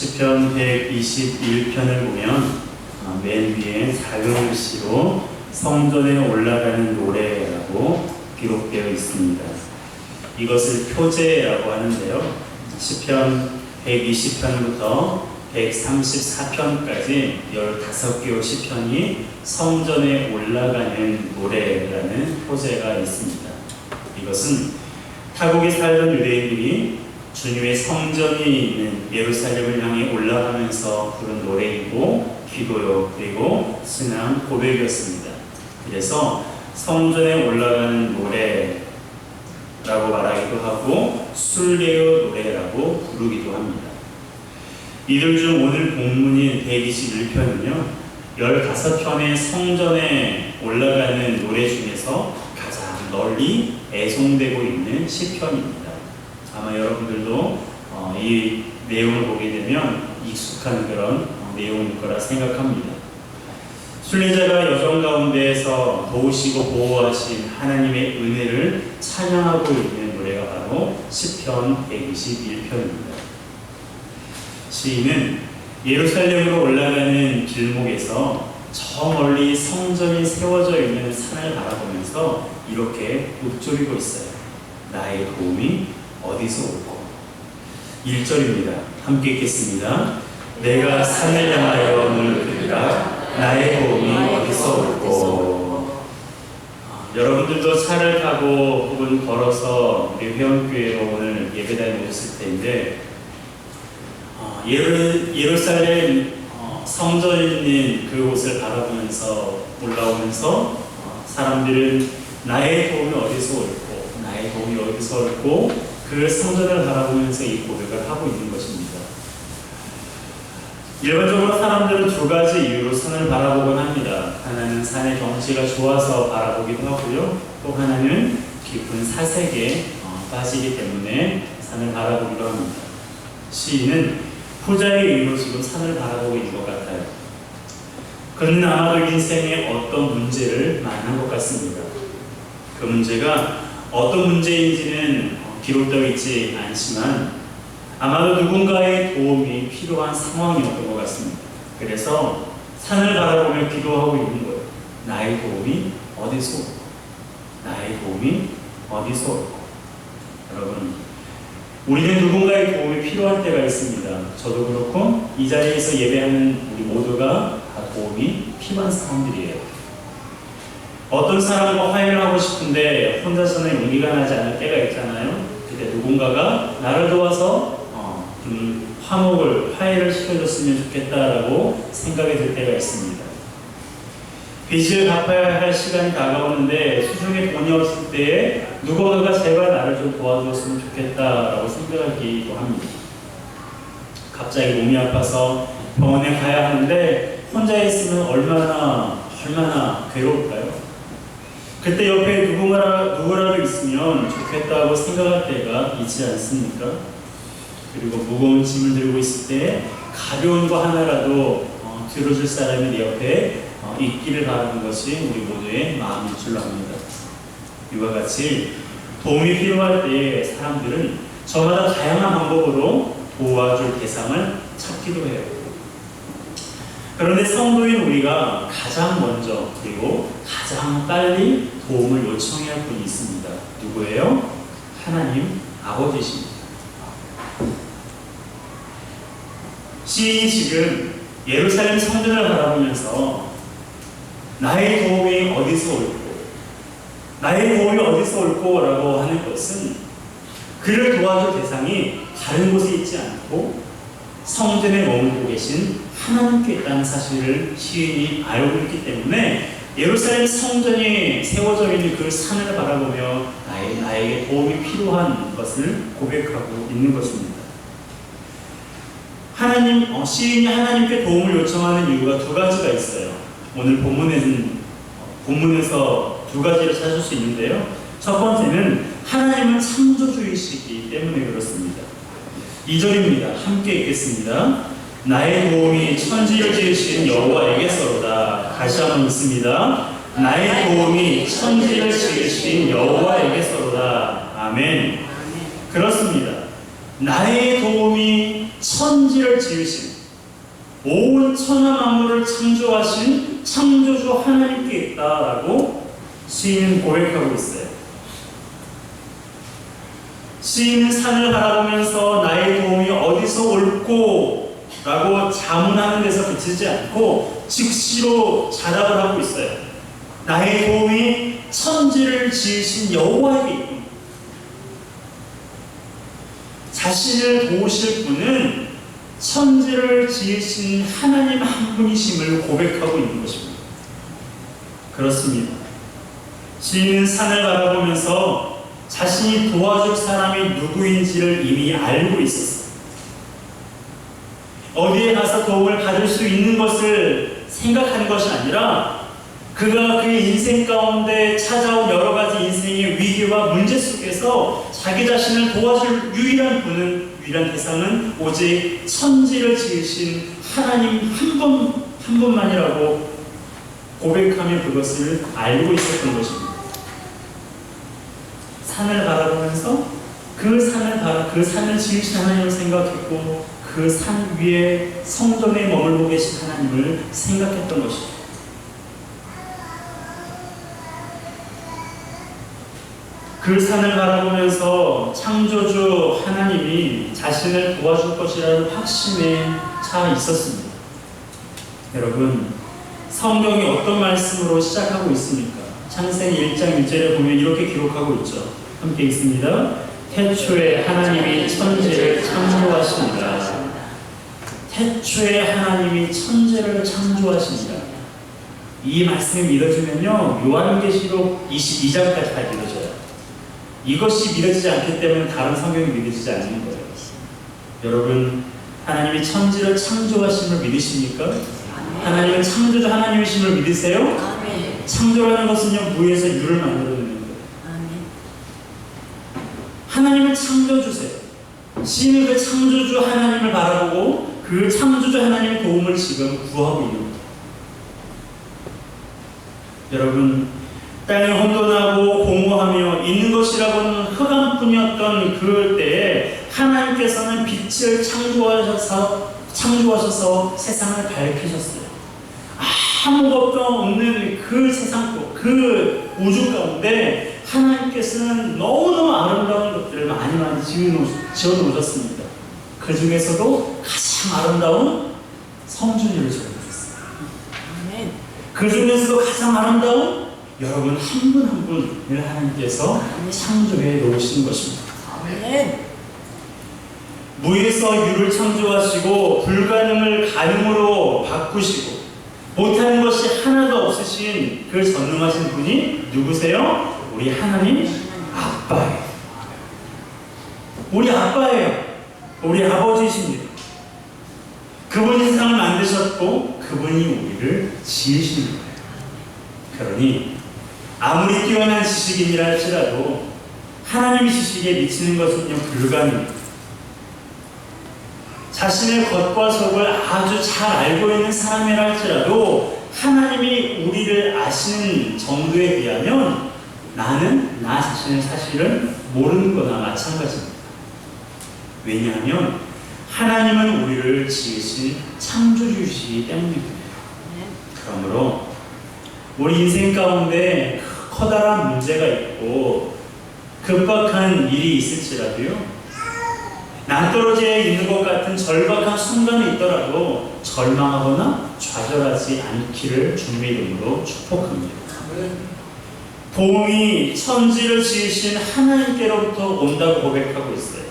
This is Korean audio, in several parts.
시편 121편을 보면 맨 위에 작은 글씨로 성전에 올라가는 노래라고 기록되어 있습니다. 이것을 표제라고 하는데요. 시편 120편부터 134편까지 15개의 시편이 성전에 올라가는 노래라는 표제가 있습니다. 이것은 타국에 살던 유대인들이 주님의 성전이 있는 예루살렘을 향해 올라가면서 부른 노래이고 기도요, 그리고 신앙 고백이었습니다. 그래서 성전에 올라가는 노래라고 말하기도 하고 순례의 노래라고 부르기도 합니다. 이들 중 오늘 본문인 121편은요 15편의 성전에 올라가는 노래 중에서 가장 널리 애송되고 있는 시편입니다. 아마 여러분들도 이 내용을 보게 되면 익숙한 그런 내용일 거라 생각합니다. 순례자가 여정 가운데에서 도우시고 보호하신 하나님의 은혜를 찬양하고 있는 노래가 바로 시편 121편입니다. 시인은 예루살렘으로 올라가는 길목에서 저 멀리 성전이 세워져 있는 산을 바라보면서 이렇게 읊조리고 있어요. 나의 도움이 어디서 올꼬? 1절입니다. 함께 읽겠습니다. 내가 산을 향하여 눈을 들으라 나의 도움이 어디서 올꼬? 여러분들도 차를 타고 혹은 걸어서 우리 회원교회로 오늘 예배당에 오셨을 텐데 예루살렘 성전 있는 그곳을 바라보면서 올라오면서 사람들은 나의 도움이 어디서 올꼬? 나의 도움이 어디서 올꼬? 그 성전을 바라보면서 이 고백을 하고 있는 것입니다. 일반적으로 사람들은 두 가지 이유로 산을 바라보곤 합니다. 하나는 산의 경치가 좋아서 바라보기도 하고요. 또 하나는 깊은 사색에 빠지기 때문에 산을 바라보기도 합니다. 시인은 후자의 이유로 지금 산을 바라보고 있는 것 같아요. 그는 아마도 인생에 어떤 문제를 만난 것 같습니다. 그 문제가 어떤 문제인지는 기록되어 있지 않지만 아마도 누군가의 도움이 필요한 상황이었던 것 같습니다. 그래서 산을 바라보며 기도하고 있는 거예요. 나의 도움이 어디서 올까? 나의 도움이 어디서 올까? 여러분, 우리는 누군가의 도움이 필요할 때가 있습니다. 저도 그렇고 이 자리에서 예배하는 우리 모두가 다 도움이 필요한 상황들이에요. 어떤 사람과 화해를 하고 싶은데 혼자서는 용기가 나지 않을 때가 있잖아요. 그때 누군가가 나를 도와서 화해를 시켜줬으면 좋겠다라고 생각이 들 때가 있습니다. 빚을 갚아야 할 시간이 다가오는데 수중에 돈이 없을 때에 누군가가 제발 나를 좀 도와줬으면 좋겠다라고 생각하기도 합니다. 갑자기 몸이 아파서 병원에 가야 하는데 혼자 있으면 얼마나 괴로울까요? 그때 옆에 누구라도 있으면 좋겠다고 생각할 때가 있지 않습니까? 그리고 무거운 짐을 들고 있을 때 가벼운 거 하나라도 들어줄 사람이 내 옆에 있기를 바라는 것이 우리 모두의 마음일 줄 압니다. 이와 같이 도움이 필요할 때 사람들은 저마다 다양한 방법으로 도와줄 대상을 찾기도 해요. 그런데 성도인 우리가 가장 먼저 그리고 가장 빨리 도움을 요청해야 할 분이 있습니다. 누구예요? 하나님 아버지십니다. 시인이 지금 예루살렘 성전을 바라보면서 나의 도움이 어디서 올꼬? 나의 도움이 어디서 올꼬? 라고 하는 것은 그를 도와줄 대상이 다른 곳에 있지 않고 성전에 머물고 계신 하나님께 있다는 사실을 시인이 알고 있기 때문에 예루살렘 성전이 세워져 있는 그 산을 바라보며 나에게 도움이 필요한 것을 고백하고 있는 것입니다. 시인이 하나님께 도움을 요청하는 이유가 두 가지가 있어요. 오늘 본문에서 두 가지를 찾을 수 있는데요. 첫 번째는 하나님은 창조주이시기 때문에 그렇습니다. 2절입니다. 함께 읽겠습니다. 나의 도움이 천지를 지으신 여호와에게서로다. 다시 한번 읽습니다. 나의 도움이 천지를 지으신 여호와에게서로다. 아멘. 그렇습니다. 나의 도움이 천지를 지으신 온 천하 만물을 창조하신 창조주 하나님께 있다라고 시인은 고백하고 있어요. 시인은 산을 바라보면서 나의 도움이 어디서 올꼬 라고 자문하는 데서 그치지 않고 즉시로 자답을 하고 있어요. 나의 도움이 천지를 지으신 여호와에게 있고, 자신을 도우실 분은 천지를 지으신 하나님 한 분이심을 고백하고 있는 것입니다. 그렇습니다. 시인은 산을 바라보면서 자신이 도와줄 사람이 누구인지를 이미 알고 있었어요. 어디에 가서 도움을 받을 수 있는 것을 생각하는 것이 아니라 그가 그의 인생 가운데 찾아온 여러 가지 인생의 위기와 문제 속에서 자기 자신을 도와줄 유일한 대상은 오직 천지를 지으신 하나님 한 분만이라고 고백하며 그것을 알고 있었던 것입니다. 산을 바라보면서 그 산을 지으신 하나님을 생각했고 그 산 위에 성전에 머물고 계신 하나님을 생각했던 것입니다. 그 산을 바라보면서 창조주 하나님이 자신을 도와줄 것이라는 확신에 차 있었습니다. 여러분, 성경이 어떤 말씀으로 시작하고 있습니까? 창세기 1장 1절에 보면 이렇게 기록하고 있죠. 함께 읽습니다. 태초에 하나님이 천지를 창조하십니다. 태초에 하나님이 천지를 창조하십니다. 이 말씀이 믿어지면요, 요한계시록 22장까지 다 믿어져요. 이것이 믿어지지 않기 때문에 다른 성경이 믿어지지 않는 거예요. 여러분, 하나님이 천지를 창조하심을 믿으십니까? 하나님은 창조주 하나님이심을 믿으세요? 창조라는 것은요, 무에서 유를 만들어내는 거예요. 하나님을 창조주세요. 시인은 그 창조주 하나님을 바라보고 그 창조주 하나님의 도움을 지금 구하고 있는 거예요. 여러분, 땅이 혼돈하고 공허하며 있는 것이라고는 흑암뿐이었던 그 때에 하나님께서는 빛을 창조하셔서 세상을 밝히셨어요. 아무것도 없는 그 세상 속, 그 우주 가운데 하나님께서는 너무너무 아름다운 것들을 많이 지어놓으셨습니다. 그 중에서도 가장 아름다운 성준이를 지어놓으셨어요. 그 중에서도 가장 아름다운 여러분 한 분 한 분을 하나님께서 창조해 놓으신 것입니다. 무에서 유를 창조하시고 불가능을 가능으로 바꾸시고 못하는 것이 하나도 없으신 그 전능하신 분이 누구세요? 우리 하나님 아빠예요. 우리 아빠예요. 우리 아버지이십니다. 그분이 세상을 만드셨고 그분이 우리를 지으신 거예요. 그러니 아무리 뛰어난 지식인이라 할지라도 하나님의 지식에 미치는 것은요 불가능해요. 자신의 겉과 속을 아주 잘 알고 있는 사람이라 할지라도 하나님이 우리를 아시는 정도에 비하면 나는 나 자신을 사실은 모르는 거나 마찬가지입니다. 왜냐하면 하나님은 우리를 지으신 창조주시기 때문입니다. 그러므로 우리 인생 가운데 커다란 문제가 있고 급박한 일이 있을지라도요, 낭떠러지에 있는 것 같은 절박한 순간이 있더라도 절망하거나 좌절하지 않기를 주님의 이름으로 축복합니다. 도움이 천지를 지으신 하나님께로부터 온다고 고백하고 있어요.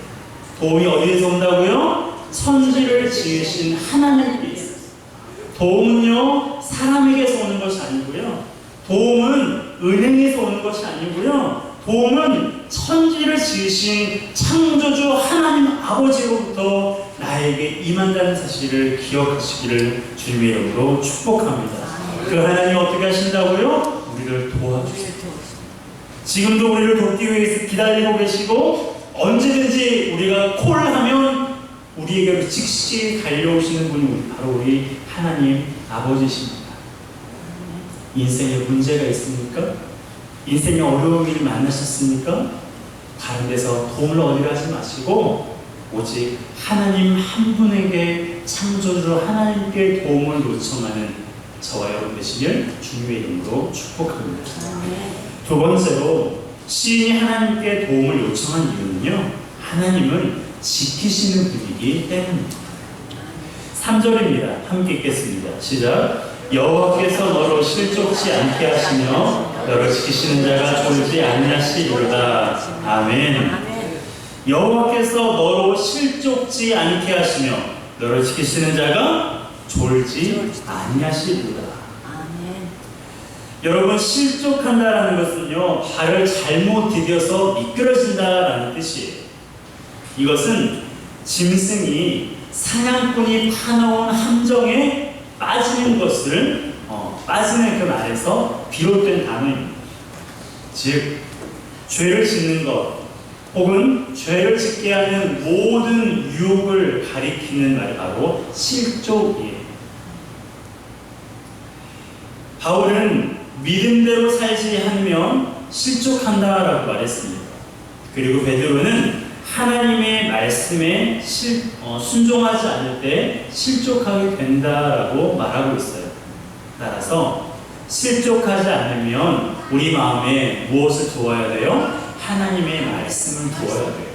도움이 어디에서 온다고요? 천지를 지으신 하나님께 있어요. 도움은요 사람에게서 오는 것이 아니고요, 도움은 은행에서 오는 것이 아니고요, 도움은 천지를 지으신 창조주 하나님 아버지로부터 나에게 임한다는 사실을 기억하시기를 주님의 이름으로 축복합니다. 그 하나님 어떻게 하신다고요? 우리를 도와주세요. 지금도 우리를 돕기 위해서 기다리고 계시고 언제든지 우리가 콜하면 우리에게로 즉시 달려오시는 분이 바로 우리 하나님 아버지십니다. 인생에 문제가 있습니까? 인생의 어려운 일을 만나셨습니까? 다른 데서 도움을 얻으려 하지 마시고 오직 하나님 한 분에게 창조주 하나님께 도움을 요청하는 저와 여러분 되시길 주님의 이름으로 축복합니다. 두 번째로 시인이 하나님께 도움을 요청한 이유는요, 하나님을 지키시는 분이기 때문입니다. 3절입니다. 함께 읽겠습니다. 시작. 여호와께서 너로 실족지 않게 하시며 너를 지키시는 자가 졸지 아니하시리로다. 아멘. 여호와께서 너로 실족지 않게 하시며 너를 지키시는 자가 졸지 아니하시리로다. 여러분, 실족한다라는 것은요, 발을 잘못 디뎌서 미끄러진다라는 뜻이에요. 이것은 짐승이 사냥꾼이 파놓은 함정에 빠지는 것을 빠지는 그 말에서 비롯된 단어입니다. 즉, 죄를 짓는 것 혹은 죄를 짓게 하는 모든 유혹을 가리키는 말이 바로 실족이에요. 바울은 믿음대로 살지 않으면 실족한다라고 말했습니다. 그리고 베드로는 하나님의 말씀에 순종하지 않을 때 실족하게 된다라고 말하고 있어요. 따라서 실족하지 않으면 우리 마음에 무엇을 두어야 돼요? 하나님의 말씀을 두어야 돼요.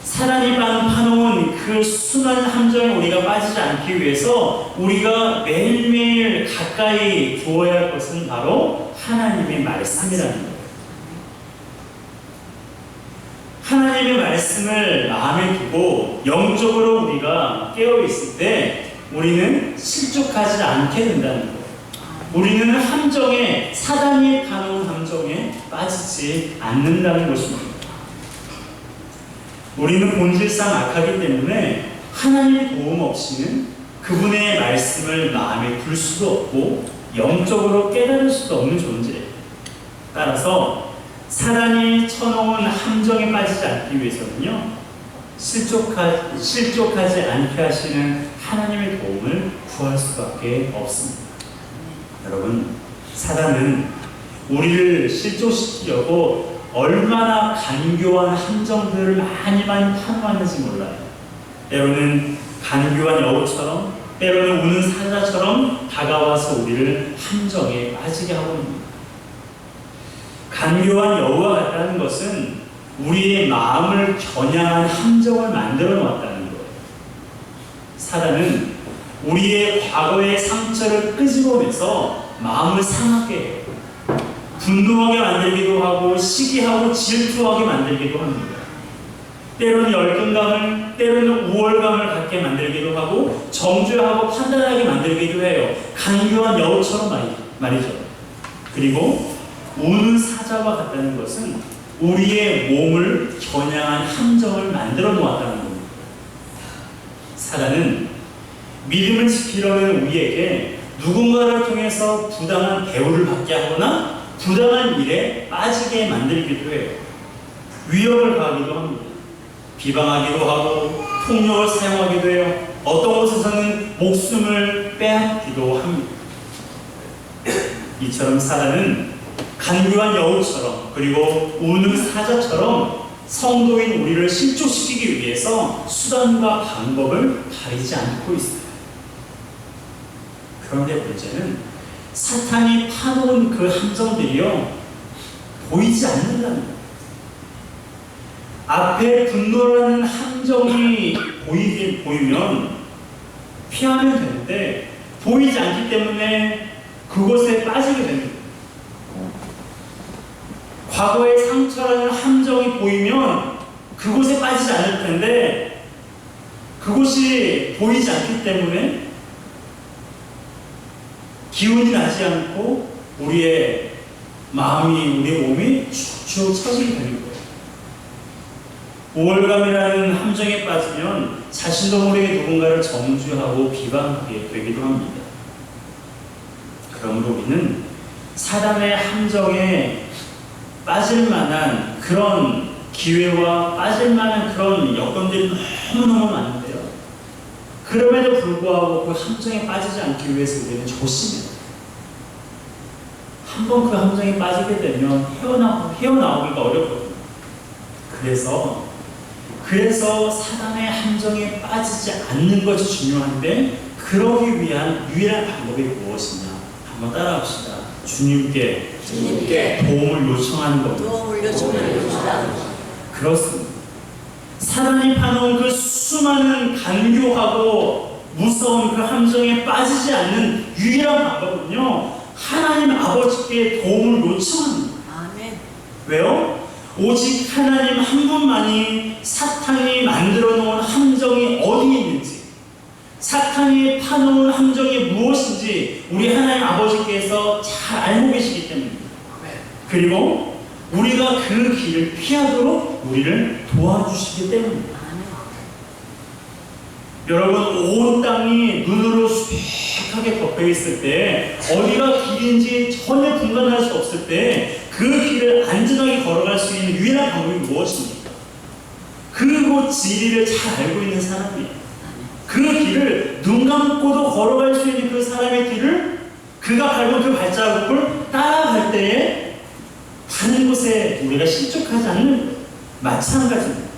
사단이 파놓은 그 순한 함정에 우리가 빠지지 않기 위해서 우리가 매일매일 가까이 두어야 할 것은 바로 하나님의 말씀이라는 거예요. 하나님의 말씀을 마음에 두고 영적으로 우리가 깨어있을 때 우리는 실족하지 않게 된다는 거예요. 우리는 함정에, 사단이 파놓은 함정에 빠지지 않는다는 것입니다. 우리는 본질상 악하기 때문에 하나님의 도움 없이는 그분의 말씀을 마음에 둘 수도 없고 영적으로 깨달을 수도 없는 존재예요. 따라서 사단이 쳐놓은 함정에 빠지지 않기 위해서는요, 실족하지 않게 하시는 하나님의 도움을 구할 수밖에 없습니다. 여러분, 사단은 우리를 실족시키려고 얼마나 간교한 함정들을 많이 파놓았는지 몰라요. 때로는 간교한 여우처럼, 때로는 우는 사자처럼 다가와서 우리를 함정에 빠지게 하고 있습니다. 간교한 여우와 같다는 것은 우리의 마음을 겨냥한 함정을 만들어 놓았다는 거예요. 사단은 우리의 과거의 상처를 끄집어내서 마음을 상하게 해요. 분노하게 만들기도 하고 시기하고 질투하게 만들기도 합니다. 때로는 열등감을, 때로는 우월감을 갖게 만들기도 하고 정죄하고 판단하게 만들기도 해요. 간교한 여우처럼 말이죠. 그리고 우는 사자와 같다는 것은 우리의 몸을 겨냥한 함정을 만들어 놓았다는 겁니다. 사단은 믿음을 지키려는 우리에게 누군가를 통해서 부당한 대우를 받게 하거나 부당한 일에 빠지게 만들기도 해요. 위협을 가하기도 합니다. 비방하기도 하고 폭력을 사용하기도 해요. 어떤 곳에서는 목숨을 빼앗기도 합니다. 이처럼 사단은 간교한 여우처럼 그리고 우는 사자처럼 성도인 우리를 실족시키기 위해서 수단과 방법을 가리지 않고 있어요. 그런데 문제는 사탄이 파놓은 그 함정들이요, 보이지 않는다는 거예요. 앞에 분노라는 함정이 보이면 피하면 되는데 보이지 않기 때문에 그곳에 빠지게 됩니다. 과거의 상처라는 함정이 보이면 그곳에 빠지지 않을 텐데 그곳이 보이지 않기 때문에 기운이 나지 않고 우리의 마음이, 우리의 몸이 축축 처지게 되는 거예요. 우월감이라는 함정에 빠지면 자신도 모르게 누군가를 정죄하고 비방하게 되기도 합니다. 그러므로 우리는 사단의 함정에 빠질 만한 그런 기회와 빠질 만한 그런 여건들이 너무너무 많은데요. 그럼에도 불구하고 그 함정에 빠지지 않기 위해서 우리는 조심해요. 한번 그 함정에 빠지게 되면 헤어나오기가 어렵거든요. 그래서 그래서 사단의 함정에 빠지지 않는 것이 중요한데 그러기 위한 유일한 방법이 무엇이냐? 한번 따라합시다. 주님께 도움을 요청하는 겁니다. 그렇습니다. 사단이 파놓은 그 수많은 간교하고 무서운 그 함정에 빠지지 않는 유일한 방법은요, 하나님 아버지께 도움을 요청합니다. 아멘. 왜요? 오직 하나님 한 분만이 사탄이 만들어 놓은 함정이 어디에 있는지, 사탄이 파놓은 함정이 무엇인지 우리 하나님 아버지께서 잘 알고 계시기 때문입니다. 그리고 우리가 그 길을 피하도록 우리를 도와주시기 때문입니다. 여러분, 온 땅이 눈으로 수백하게 덮여 있을 때, 어디가 길인지 전혀 분간할 수 없을 때 그 길을 안전하게 걸어갈 수 있는 유일한 방법이 무엇입니까? 그곳 지리를 잘 알고 있는 사람이에요. 그 길을 눈 감고도 걸어갈 수 있는 그 사람의 길을 그가 밟은 그 발자국을 따라갈 때에 다른 곳에 우리가 실족하지 않는 거예요. 마찬가지입니다.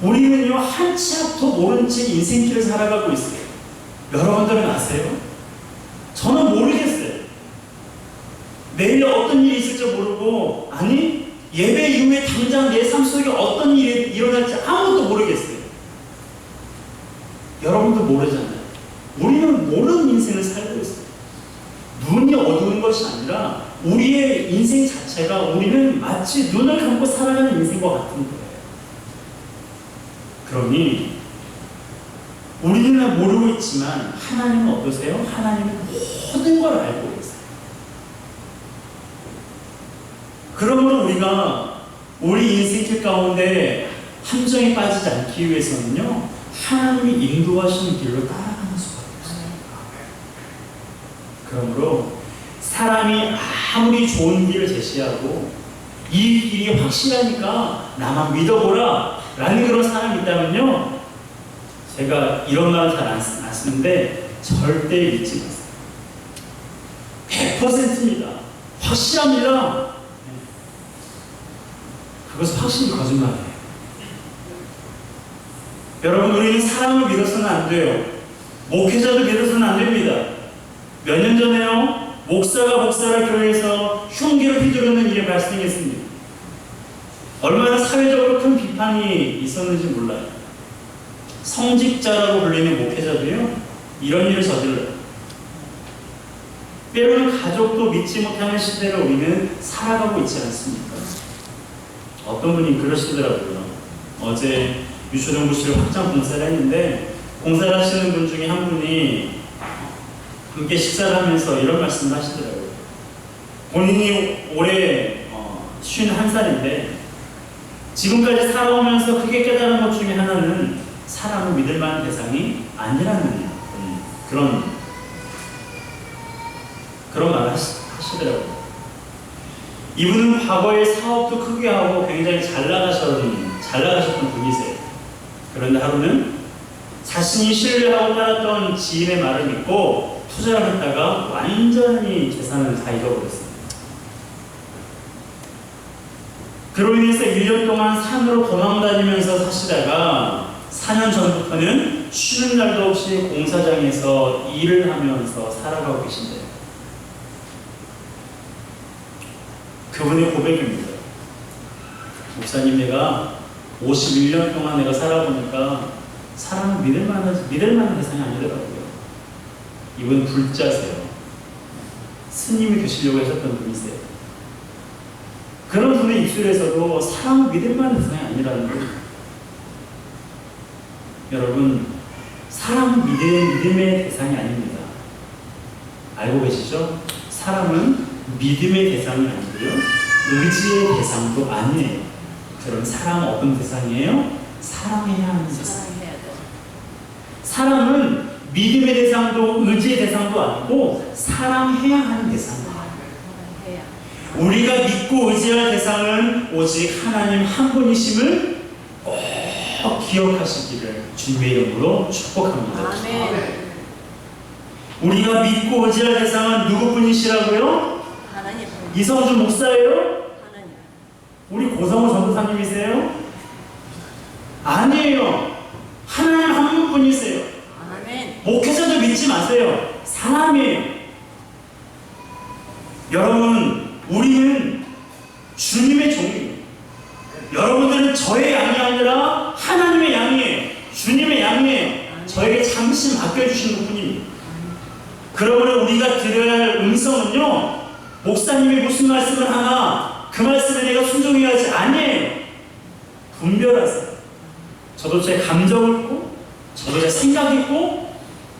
우리는요, 한 치 앞도 모른 채 인생길을 살아가고 있어요. 여러분들은 아세요? 저는 모르겠어요. 내일 어떤 일이 있을지 모르고, 아니 예배 이후에 당장 내 삶 속에 어떤 일이 일어날지 아무것도 모르겠어요. 여러분도 모르잖아요. 우리는 모르는 인생을 살고 있어요. 눈이 어두운 것이 아니라 우리의 인생 자체가 우리는 마치 눈을 감고 살아가는 인생과 같은 거예요. 그러니 우리는 모르고 있지만 하나님은 어떠세요? 하나님은 모든 걸 알고 계세요. 그러므로 우리가 우리 인생길 가운데 함정에 빠지지 않기 위해서는요, 하나님이 인도하시는 길로 따라가는 수밖에 없어요. 그러므로 사람이 아무리 좋은 길을 제시하고 이 길이 확실하니까 나만 믿어보라 라는 그런 사람이 있다면요, 제가 이런 말은 잘 안 쓰는데 절대 믿지 마세요. 100%입니다. 확실합니다. 그것은 확실히 거짓말이에요. 여러분, 우리는 사람을 믿어서는 안 돼요. 목회자도 믿어서는 안 됩니다. 몇 년 전에요, 목사가 목사를 교회에서 흉기를 휘두르는 일이 발생했습니다. 얼마나 사회적으로 큰 비판이 있었는지 몰라요. 성직자라고 불리는 목회자도요, 이런 일을 저질러요. 때로는 가족도 믿지 못하는 시대를 우리는 살아가고 있지 않습니까? 어떤 분이 그러시더라고요. 어제 유초정부시를 확장 공사를 했는데, 공사를 하시는 분 중에 한 분이 함께 식사를 하면서 이런 말씀을 하시더라고요. 본인이 올해 51살인데 지금까지 살아오면서 크게 깨달은 것 중에 하나는 사람을 믿을 만한 대상이 아니라는 그런 말을 하시더라고요. 이분은 과거에 사업도 크게 하고 굉장히 잘 나가셨던 분이세요. 그런데 하루는 자신이 신뢰하고 따랐던 지인의 말을 믿고 투자를 했다가 완전히 재산을 다 잃어버렸습니다. 그로 인해서 1년 동안 산으로 도망다니면서 사시다가 4년 전부터는 쉬는 날도 없이 공사장에서 일을 하면서 살아가고 계신데요. 그분의 고백입니다. 목사님, 내가 51년 동안 내가 살아보니까 사람은 믿을 만한 대상이 아니더라고요. 이분 불자세요. 스님이 되시려고 하셨던 분이세요. 그런 분의 입술에서도 사람을 믿을 만한 대상이 아니라는 거예요. 여러분, 사람은 믿음의 대상이 아닙니다. 알고 계시죠? 사람은 믿음의 대상이 아니고요, 의지의 대상도 아니에요. 그럼 사람은 어떤 대상이에요? 사랑해야 하는 대상. 사람은 믿음의 대상도 의지의 대상도 아니고 사랑해야 하는 대상이에요. 우리가 믿고 의지할 대상은 오직 하나님 한 분이심을 꼭 기억하시기를 주님의 이름으로 축복합니다. 아멘. 우리가 믿고 의지할 대상은 누구뿐이시라고요? 하나님. 이성준 목사예요? 하나님. 우리 고성호 전도사님이세요? 아니에요. 하나님 한 분뿐이세요. 아멘. 목회자도 믿지 마세요. 사람이에요. 여러분, 우리는 주님의 종이에요. 여러분들은 저의 양이 아니라 하나님의 양이에요. 주님의 양이에요. 저에게 잠시 맡겨주신 것 뿐입니다. 그러므로 우리가 들어야 할 음성은요, 목사님이 무슨 말씀을 하나 그 말씀에 내가 순종해야지, 아니에요. 분별하세요. 저도 제 감정을 있고, 저도 제 생각이 있고,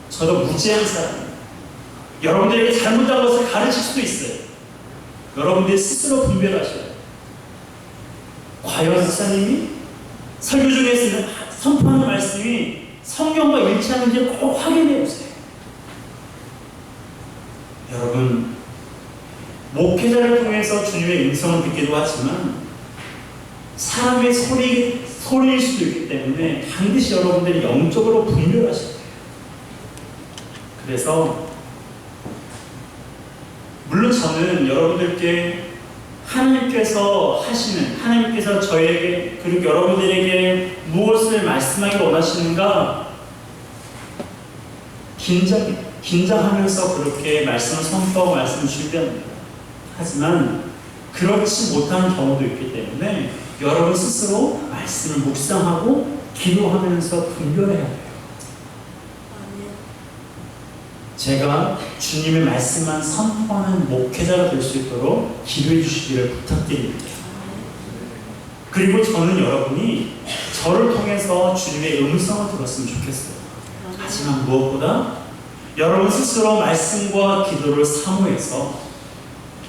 저도 무지한 사람이에요. 여러분들에게 잘못한 것을 가르칠 수도 있어요. 여러분들이 스스로 분별하셔야 돼요. 과연 목사님이 설교 중에 선포하는 말씀이 성경과 일치하는지 꼭 확인해 보세요. 여러분, 목회자를 통해서 주님의 음성을 듣기도 하지만 사람의 소리일 수도 있기 때문에 반드시 여러분들이 영적으로 분별하셔야 돼요. 그래서 물론 저는 여러분들께 하나님께서 저에게 그리고 여러분들에게 무엇을 말씀하기 원하시는가 긴장하면서 그렇게 말씀을 선포하고 말씀을 준비합니다. 하지만 그렇지 못한 경우도 있기 때문에 여러분 스스로 말씀을 묵상하고 기도하면서 분별해야 돼요. 제가 주님의 말씀만 선포하는 목회자가 될 수 있도록 기도해 주시기를 부탁드립니다. 그리고 저는 여러분이 저를 통해서 주님의 음성을 들었으면 좋겠어요. 하지만 무엇보다 여러분 스스로 말씀과 기도를 사모해서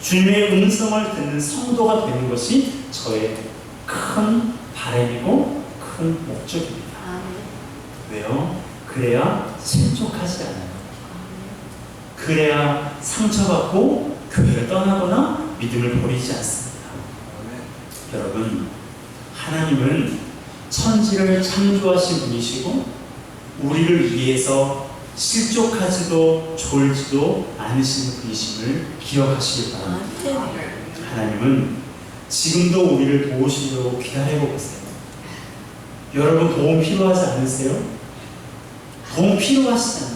주님의 음성을 듣는 성도가 되는 것이 저의 큰 바람이고 큰 목적입니다. 왜요? 그래야 실족하지 않아요. 그래야 상처받고 교회를 떠나거나 믿음을 버리지 않습니다. 여러분, 하나님은 천지를 창조하신 분이시고 우리를 위해서 실족하지도 졸지도 않으시는 분이심을 기억하시기 바랍니다. 하나님은 지금도 우리를 도우시려고 기다리고 계세요. 여러분, 도움 필요하지 않으세요? 도움 필요하시잖아요.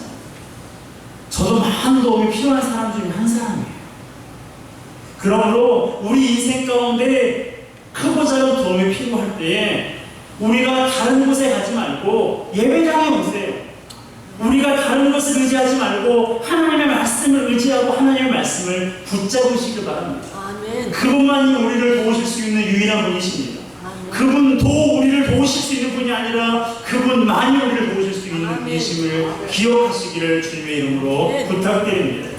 저도 많은 도움이 필요한 사람 중에 한 사람이에요. 그러므로 우리 인생 가운데 크고 작은 도움이 필요할 때에 우리가 다른 곳에 가지 말고 예배당에 오세요. 우리가 다른 것을 의지하지 말고 하나님의 말씀을 의지하고 하나님의 말씀을 붙잡으시길 바랍니다. 아멘. 그분만이 우리를 도우실 수 있는 유일한 분이십니다. 아멘. 그분도 우리를 도우실 수 있는 분이 아니라 그분만이 우리를 도우실 수 있는 아멘. 분이심을 기억하시기를 주님의 이름으로 아멘. 부탁드립니다.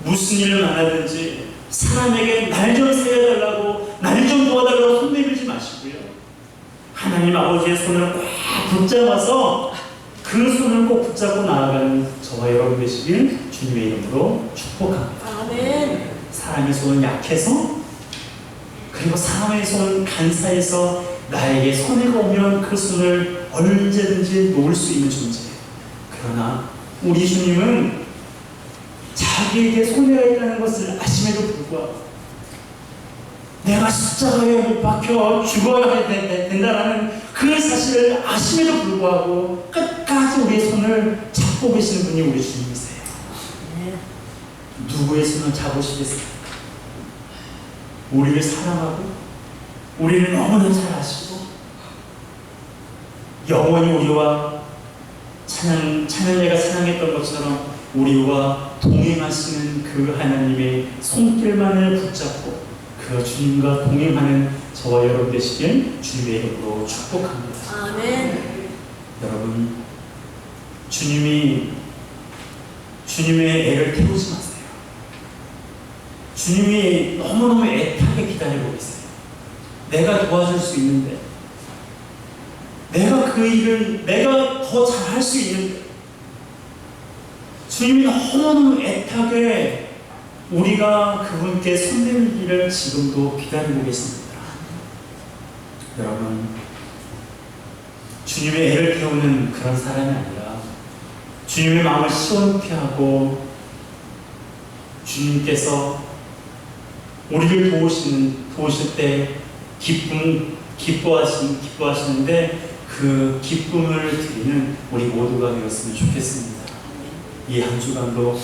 무슨 일을 만나든지 사람에게 날 좀 살려달라고, 날 좀 도와달라고 손 내밀지 마시고요. 하나님 아버지의 손을 꽉 붙잡아서 그 손을 꼭 붙잡고 나아가는 저와 여러분 되시길 주님의 이름으로 축복합니다. 아멘. 사람의 손은 약해서, 그리고 사람의 손은 간사해서 나에게 손해가 오면 그 손을 언제든지 놓을 수 있는 존재예요. 그러나 우리 주님은 자기에게 손해가 있다는 것을 아심에도 불구하고 내가 십자가에 못 박혀 죽어야 된다는 그 사실을 아심에도 불구하고 끝까지 우리의 손을 잡고 계시는 분이 우리 주님이세요. 누구의 손을 잡으시겠습니까? 우리를 사랑하고 우리를 너무나 잘 아시고 영원히 우리와 찬양대가 찬양했던 것처럼 우리와 동행하시는 그 하나님의 손길만을 붙잡고 그 주님과 동행하는 저와 여러분 되시길 주님의 이름으로 축복합니다. 아멘. 여러분, 주님의 애를 태우지 마세요. 주님이 너무너무 애타게 기다리고 계세요. 내가 도와줄 수 있는데, 내가 그 일을 내가 더 잘할 수 있는데, 주님이 너무너무 애타게 우리가 그분께 손 내밀기를 지금도 기다리고 계십니다. 여러분, 주님의 애를 태우는 그런 사람이 아니라 주님의 마음을 시원케 하고 주님께서 우리를 도우실 때 기쁜 기뻐하시는데 그 기쁨을 드리는 우리 모두가 되었으면 좋겠습니다. 이 한 주간도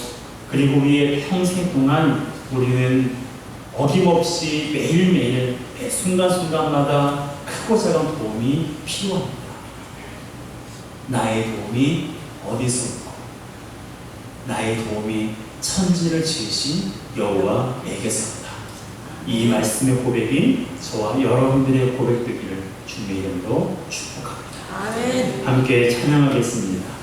그리고 우리의 평생 동안 우리는 어김없이 매일매일 매 순간순간마다 크고 작은 도움이 필요합니다. 나의 도움이 어디서 올까? 나의 도움이 천지를 지으신 여호와에게서다. 이 말씀의 고백이 저와 여러분들의 고백 되기를 주님의 이름으로 축복합니다. 아멘. 함께 찬양하겠습니다.